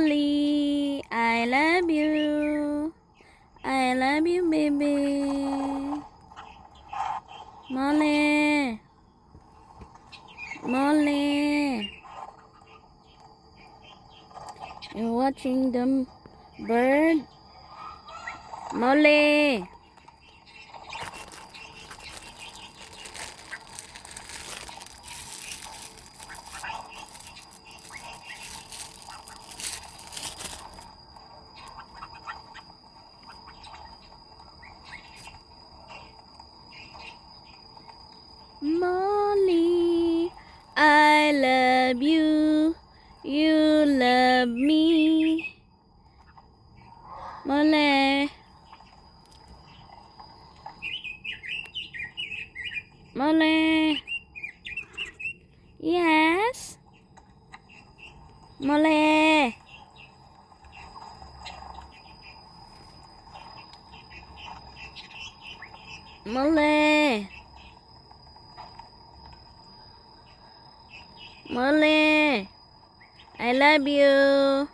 Molly, I love you. I love you, baby. Molly. Molly. You're watching the bird? Molly. Molly, I love you. You love me. Molly. Molly. Yes. Molly. Molly. Molly. I love you.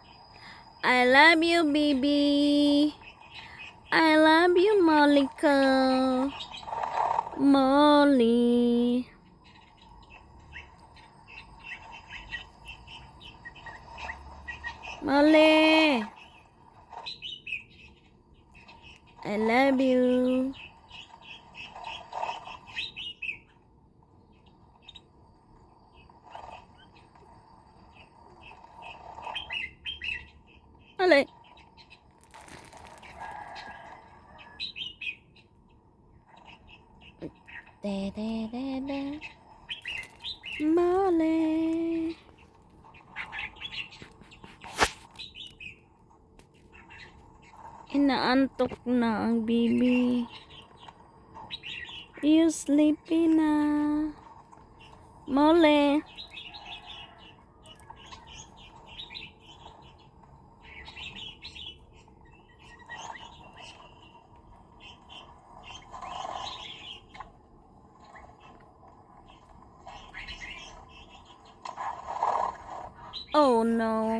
I love you, baby. I love you, Molly. Molly. Molly. I love you. Molly. Molly. Inaantok na ang baby. You sleepy na. Molly. Oh no.